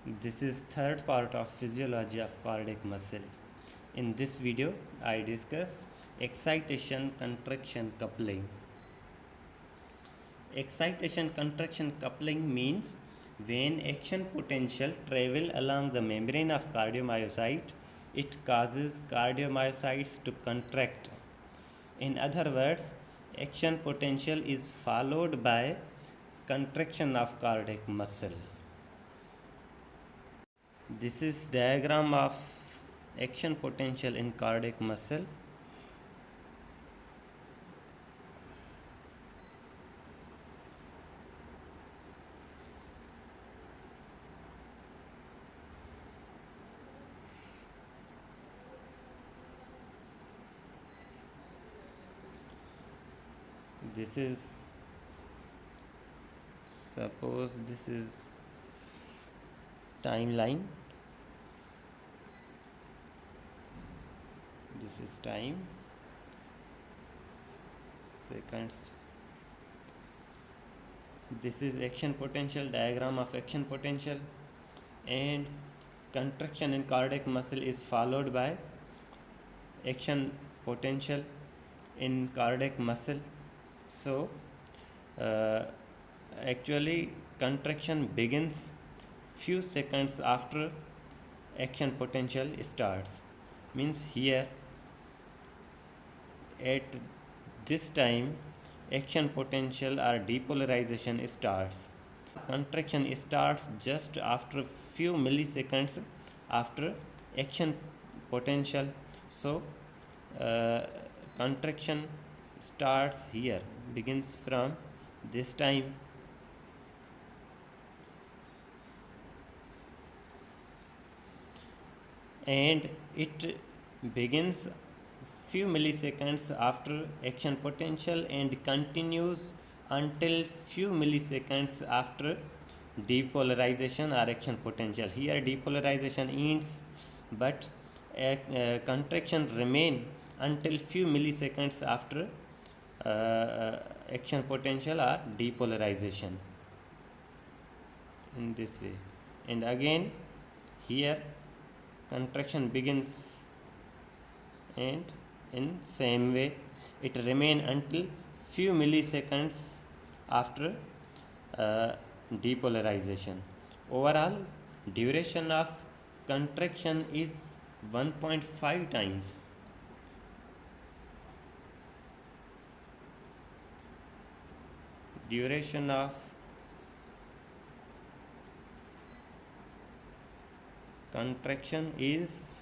This is third part of physiology of cardiac muscle. In this video, I discuss excitation contraction coupling. Excitation contraction coupling means when action potential travel along the membrane of cardiomyocyte, it causes cardiomyocytes to contract. In other words, action potential is followed by contraction of cardiac muscle. This is diagram of action potential in cardiac muscle. This is, suppose this is timeline. This is time, seconds. This is action potential, diagram of action potential, and contraction in cardiac muscle is followed by action potential in cardiac muscle. So actually contraction begins few seconds after action potential starts. Means here at this time action potential or depolarization starts. Contraction starts just after few milliseconds after action potential. So contraction starts here, begins from this time, and it begins few milliseconds after action potential and continues until few milliseconds after depolarization or action potential. Here depolarization ends, but contraction remain until few milliseconds after action potential or depolarization, in this way. And again here contraction begins, and in same way it remain until few milliseconds after depolarization. Overall duration of contraction is 1.5 times. Duration of contraction is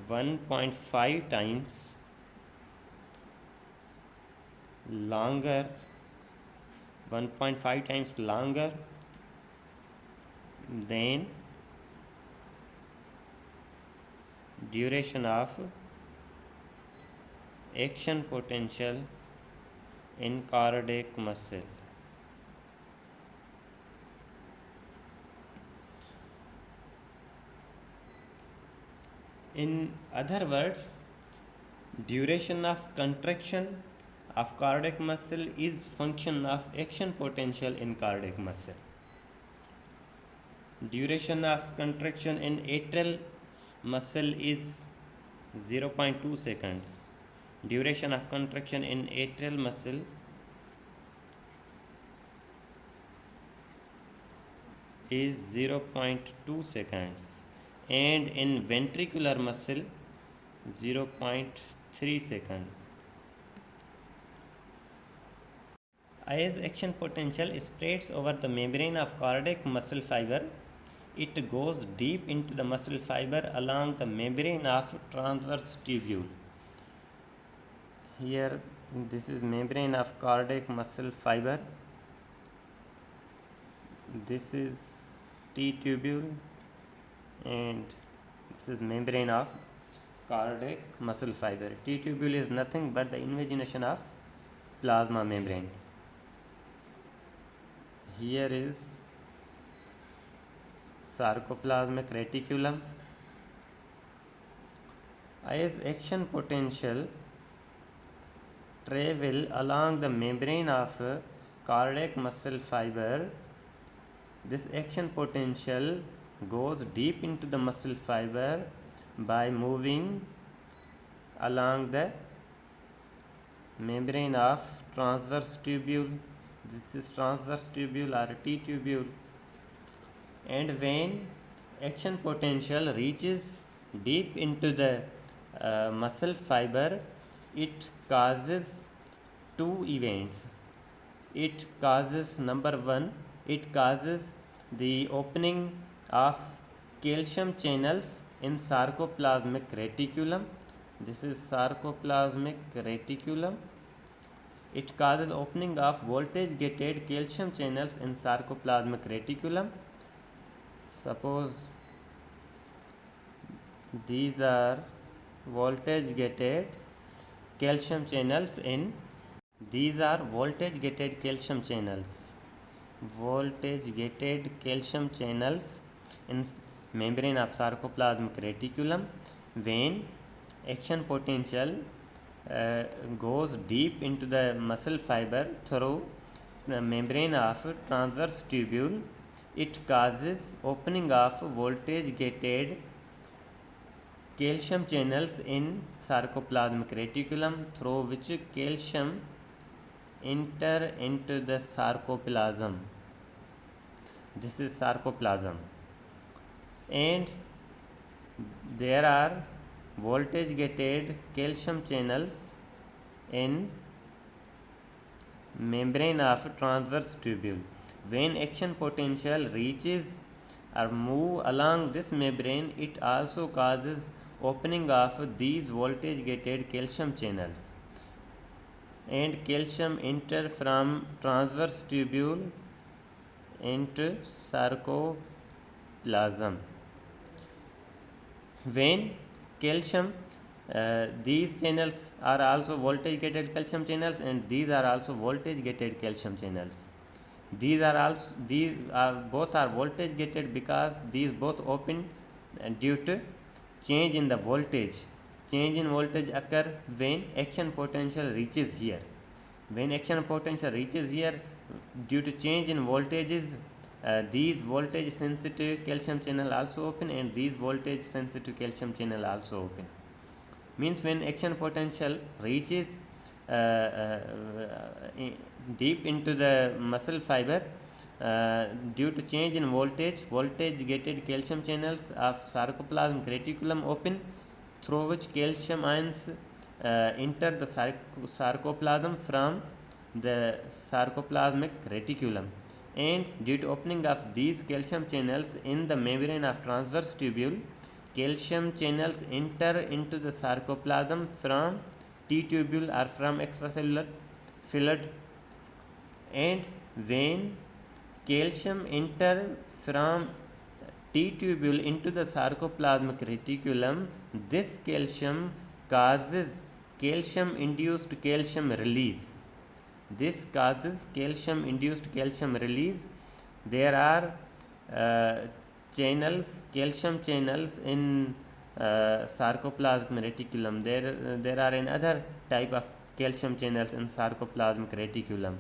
1.5 times longer, 1.5 times longer than duration of action potential in cardiac muscle. In other words, duration of contraction of cardiac muscle is function of action potential in cardiac muscle. Duration of contraction in atrial muscle is 0.2 seconds. Duration of contraction in atrial muscle is 0.2 seconds, and in ventricular muscle 0.3 seconds. As action potential spreads over the membrane of cardiac muscle fiber, it goes deep into the muscle fiber along the membrane of transverse tubule. Here this is membrane of cardiac muscle fiber. This is T tubule, and this is membrane of cardiac muscle fiber. T tubule is nothing but the invagination of plasma membrane. Here is sarcoplasmic reticulum. As action potential travel along the membrane of cardiac muscle fiber, This action potential goes deep into the muscle fiber by moving along the membrane of transverse tubule. This is transverse tubule or T tubule. And when action potential reaches deep into the muscle fiber, it causes two events. It causes, number one, it causes the opening of calcium channels in sarcoplasmic reticulum. This is sarcoplasmic reticulum. It causes opening of voltage gated calcium channels in sarcoplasmic reticulum. Suppose these are voltage gated calcium channels in these are voltage gated calcium channels. Voltage gated calcium channels in membrane of sarcoplasmic reticulum. When action potential goes deep into the muscle fiber through the membrane of transverse tubule, it causes opening of voltage gated calcium channels in sarcoplasmic reticulum through which calcium enter into the sarcoplasm. This is sarcoplasm, and there are voltage gated calcium channels in membrane of transverse tubule. When action potential reaches or move along this membrane, it also causes opening of these voltage gated calcium channels, and calcium enter from transverse tubule into sarcoplasm. When calcium these channels are also voltage gated calcium channels, and these are also voltage gated calcium channels. These are both are voltage gated because these both open due to change in the voltage. Change in voltage occur when action potential reaches here. When action potential reaches here, due to change in voltages, these voltage sensitive calcium channel also open, and these voltage sensitive calcium channel also open. Means when action potential reaches deep into the muscle fiber, due to change in voltage gated calcium channels of sarcoplasmic reticulum open, through which calcium ions enter the sarcoplasm from the sarcoplasmic reticulum, and due to opening of these calcium channels in the membrane of transverse tubule, calcium channels enter into the sarcoplasm from T tubule or from extracellular fluid. And when calcium enter from T tubule into the sarcoplasmic reticulum, this calcium causes calcium induced calcium release. This causes calcium induced calcium release. There are calcium channels in sarcoplasmic reticulum. There are another type of calcium channels in sarcoplasmic reticulum.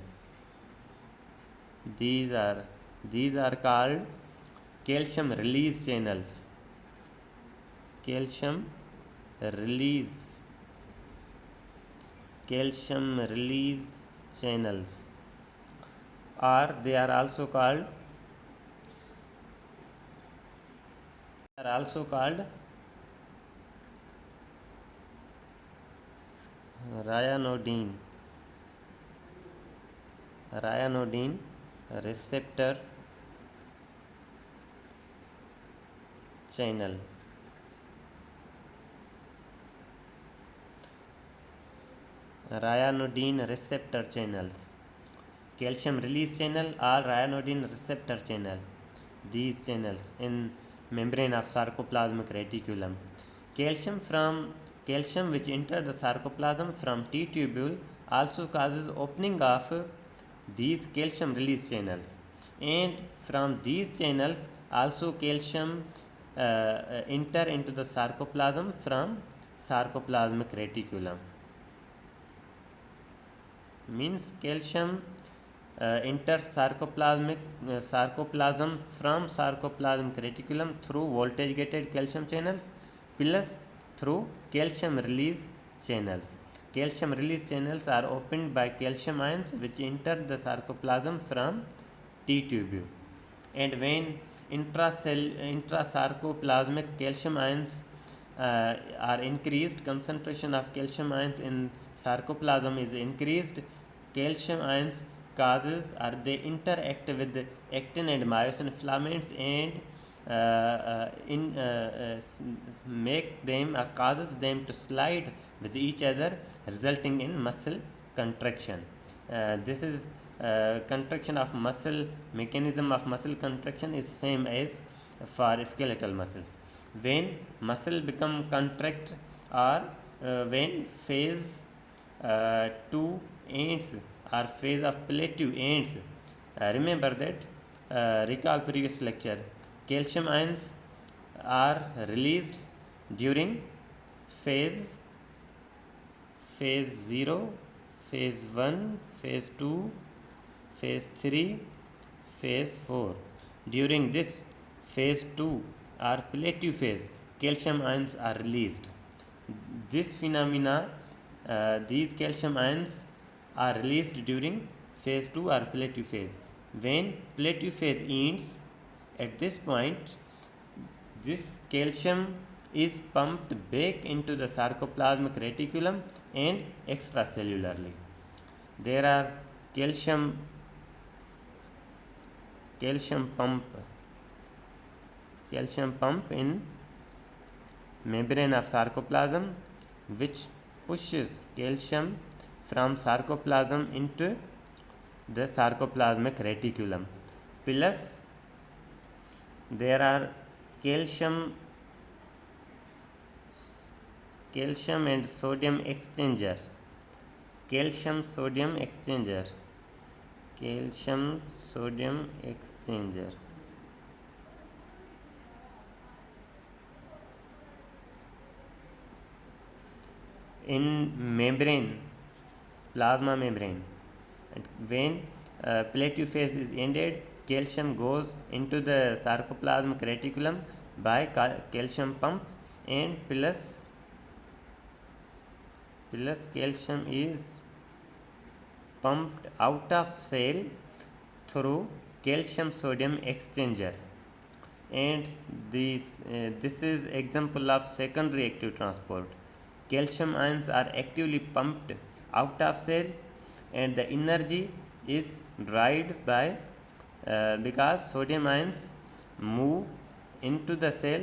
These are called calcium release channels. Calcium release channels, or they are also called ryanodine receptor channel. Ryanodine receptor channels, calcium release channel or ryanodine receptor channel. These channels in membrane of sarcoplasmic reticulum. Calcium which enter the sarcoplasm from T tubule also causes opening of these calcium release channels, and from these channels also calcium enter into the sarcoplasm from sarcoplasmic reticulum. Means calcium enters sarcoplasm from sarcoplasmic reticulum through voltage gated calcium channels plus through calcium release channels. Calcium release channels are opened by calcium ions which enter the sarcoplasm from T tubule. And when intrasarcoplasmic calcium ions are increased, concentration of calcium ions in sarcoplasm is increased. Calcium ions causes or they interact with the actin and myosin filaments and make them or causes them to slide with each other, resulting in muscle contraction. This is contraction of muscle. Mechanism of muscle contraction is same as for skeletal muscles. When muscle become contract or when phase 2 ends or phase of plateau ends, remember that, recall previous lecture, calcium ions are released during phase 0, phase 1, phase 2, phase 3, phase 4. During this phase 2 or plateau phase, calcium ions are released. This phenomena, these calcium ions are released during phase 2 or plateau phase. When plateau phase ends, at this point, this calcium is pumped back into the sarcoplasmic reticulum and extracellularly. There are calcium pump in membrane of sarcoplasm which pushes calcium from sarcoplasm into the sarcoplasmic reticulum. Plus, there are calcium and sodium exchanger. Calcium sodium exchanger. In membrane, plasma membrane. And when plateau phase is ended, calcium goes into the sarcoplasmic reticulum by calcium pump, and plus calcium is pumped out of cell through calcium sodium exchanger. And this is example of secondary active transport. Calcium ions are actively pumped out of cell and the energy is derived by because sodium ions move into the cell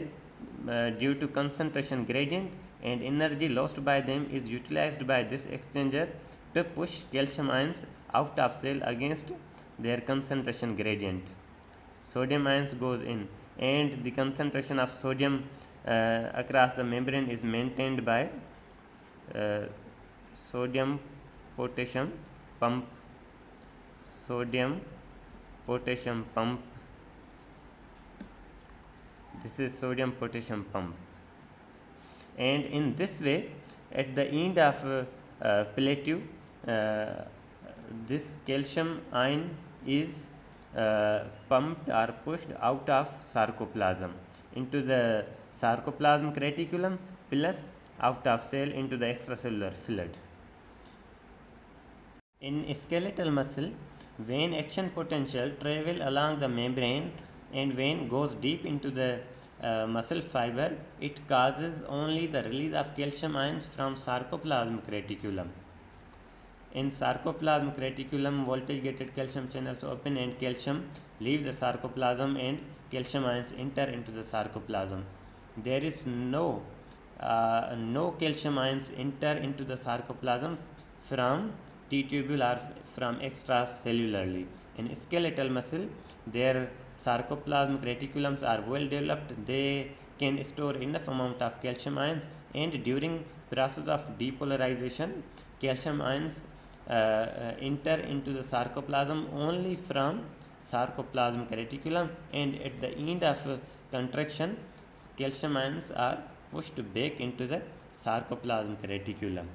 due to concentration gradient, and energy lost by them is utilized by this exchanger to push calcium ions out of cell against their concentration gradient. Sodium ions goes in and the concentration of sodium across the membrane is maintained by sodium potassium pump. This is sodium potassium pump, and in this way at the end of plateau this calcium ion is pumped or pushed out of sarcoplasm into the sarcoplasmic reticulum plus out of cell into the extracellular fluid. In skeletal muscle, vein action potential travel along the membrane, and vein goes deep into the muscle fiber. It causes only the release of calcium ions from sarcoplasmic reticulum. In sarcoplasmic reticulum, voltage gated calcium channels open and calcium leave the sarcoplasm and calcium ions enter into the sarcoplasm. There is no calcium ions enter into the sarcoplasm from T tubule or from extracellularly. In skeletal muscle, their sarcoplasmic reticulums are well developed. They can store enough amount of calcium ions, and during process of depolarization, calcium ions enter into the sarcoplasm only from sarcoplasmic reticulum, and at the end of contraction, calcium ions are pushed back into the sarcoplasmic reticulum.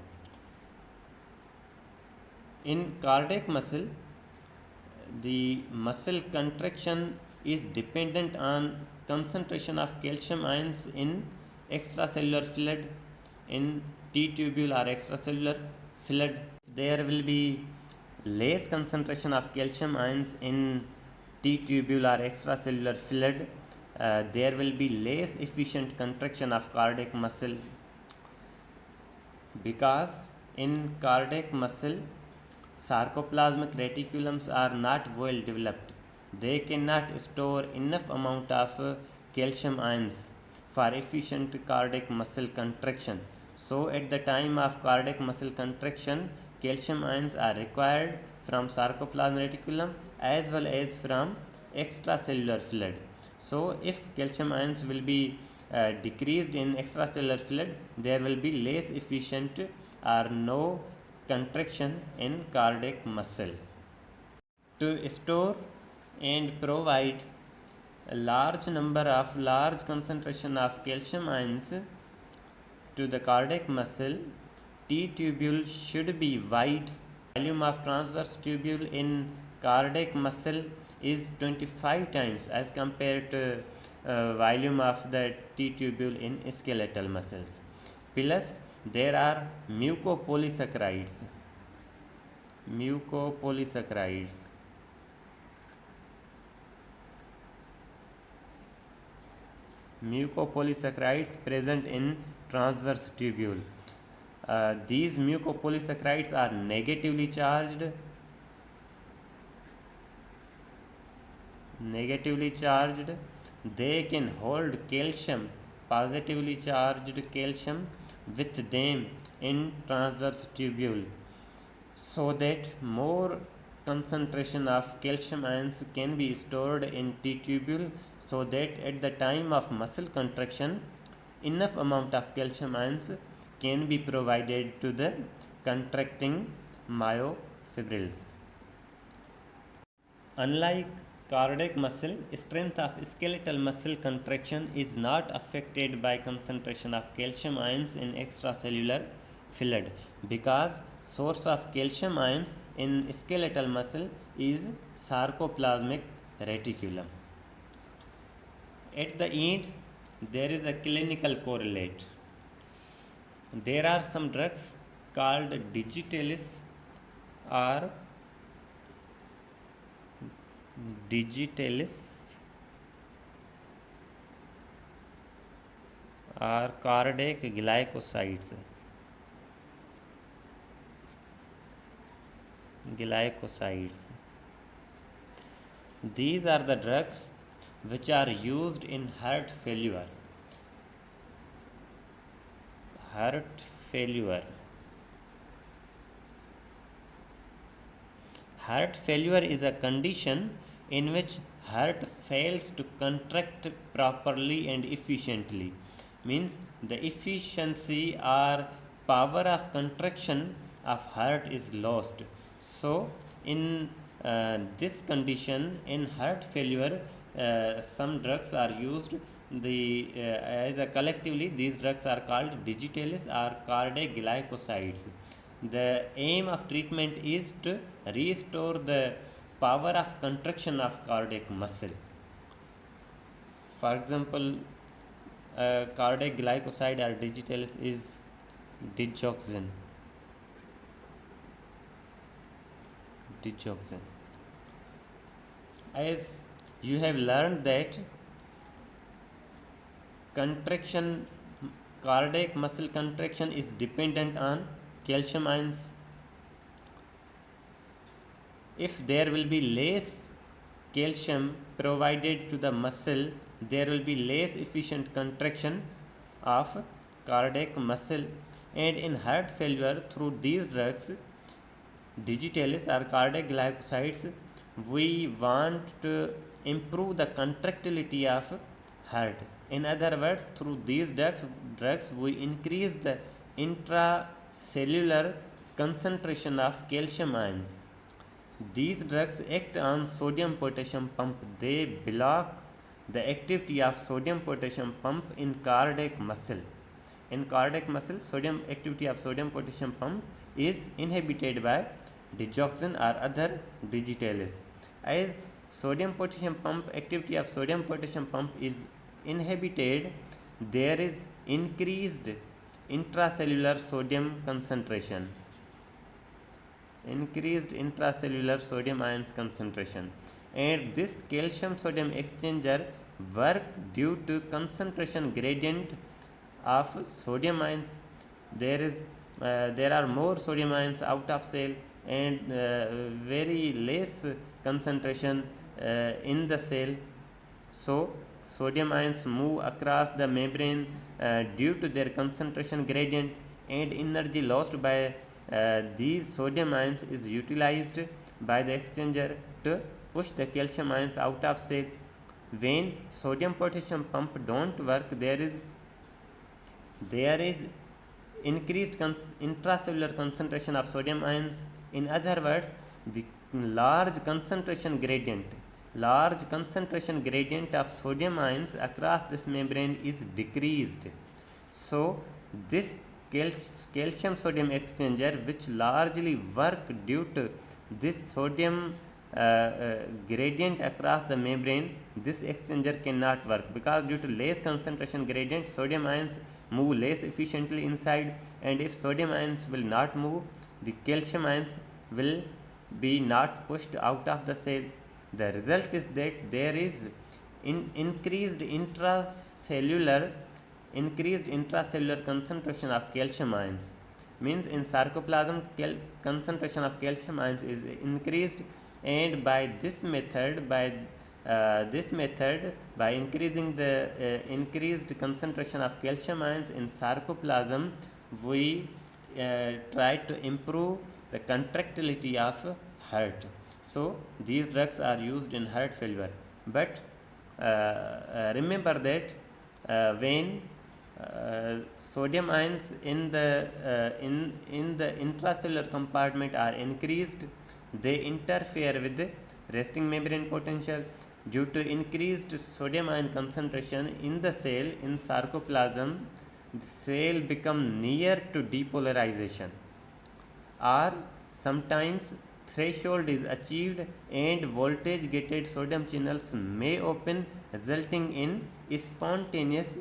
In cardiac muscle, the muscle contraction is dependent on concentration of calcium ions in extracellular fluid, in T-tubule or extracellular fluid. There will be less concentration of calcium ions in T-tubule or extracellular fluid. There will be less efficient contraction of cardiac muscle, because in cardiac muscle sarcoplasmic reticulums are not well developed. They cannot store enough amount of calcium ions for efficient cardiac muscle contraction. So at the time of cardiac muscle contraction, calcium ions are required from sarcoplasmic reticulum as well as from extracellular fluid. So if calcium ions will be decreased in extracellular fluid, there will be less efficient or no contraction in cardiac muscle. To store and provide a large concentration of calcium ions to the cardiac muscle, T-tubule should be wide. Volume of transverse tubule in cardiac muscle is 25 times as compared to volume of the T-tubule in skeletal muscles. Plus, there are mucopolysaccharides. Mucopolysaccharides. Mucopolysaccharides present in transverse tubule. These mucopolysaccharides are negatively charged. They can hold calcium, positively charged calcium, with them in transverse tubule, so that more concentration of calcium ions can be stored in T-tubule, so that at the time of muscle contraction, enough amount of calcium ions can be provided to the contracting myofibrils. Unlike cardiac muscle, strength of skeletal muscle contraction is not affected by concentration of calcium ions in extracellular fluid, because source of calcium ions in skeletal muscle is sarcoplasmic reticulum. At the end, there is a clinical correlate. There are some drugs called digitalis or cardiac glycosides. These are the drugs which are used in heart failure. Heart failure is a condition in which heart fails to contract properly and efficiently. Means the efficiency or power of contraction of heart is lost. So in this condition, in heart failure, some drugs are used. Collectively, these drugs are called digitalis or cardiac glycosides. The aim of treatment is to restore the power of contraction of cardiac muscle. For example, cardiac glycoside or digitalis is digoxin. As you have learned that cardiac muscle contraction is dependent on calcium ions. If there will be less calcium provided to the muscle, there will be less efficient contraction of cardiac muscle. And in heart failure, through these drugs, digitalis or cardiac glycosides, we want to improve the contractility of heart. In other words, through these drugs we increase the intracellular concentration of calcium ions. These drugs act on sodium potassium pump. They block the activity of sodium potassium pump in cardiac muscle. In cardiac muscle, activity of sodium potassium pump is inhibited by digoxin or other digitalis. As sodium potassium pump activity of sodium potassium pump is inhibited, there is increased intracellular sodium concentration, and this calcium sodium exchanger work due to concentration gradient of sodium ions. There are more sodium ions out of cell and very less concentration in the cell. So sodium ions move across the membrane due to their concentration gradient, and energy lost by these sodium ions is utilized by the exchanger to push the calcium ions out of cell. When sodium potassium pump don't work, there is increased intracellular concentration of sodium ions. In other words, the large concentration gradient of sodium ions across this membrane is decreased. So this calcium sodium exchanger, which largely work due to this sodium gradient across the membrane, this exchanger cannot work because due to less concentration gradient, sodium ions move less efficiently inside, and if sodium ions will not move, the calcium ions will be not pushed out of the cell. The result is that there is increased intracellular concentration of calcium ions. Means in sarcoplasm concentration of calcium ions is increased, and by this method, by increasing the increased concentration of calcium ions in sarcoplasm, we try to improve the contractility of heart. So these drugs are used in heart failure. But remember that when sodium ions in the intracellular compartment are increased, they interfere with the resting membrane potential. Due to increased sodium ion concentration in the cell in sarcoplasm, the cell become near to depolarization, or sometimes threshold is achieved and voltage gated sodium channels may open, resulting in spontaneous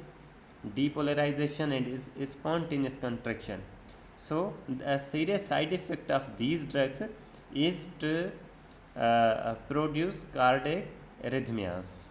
depolarization and spontaneous contraction. So a serious side effect of these drugs is to produce cardiac arrhythmias.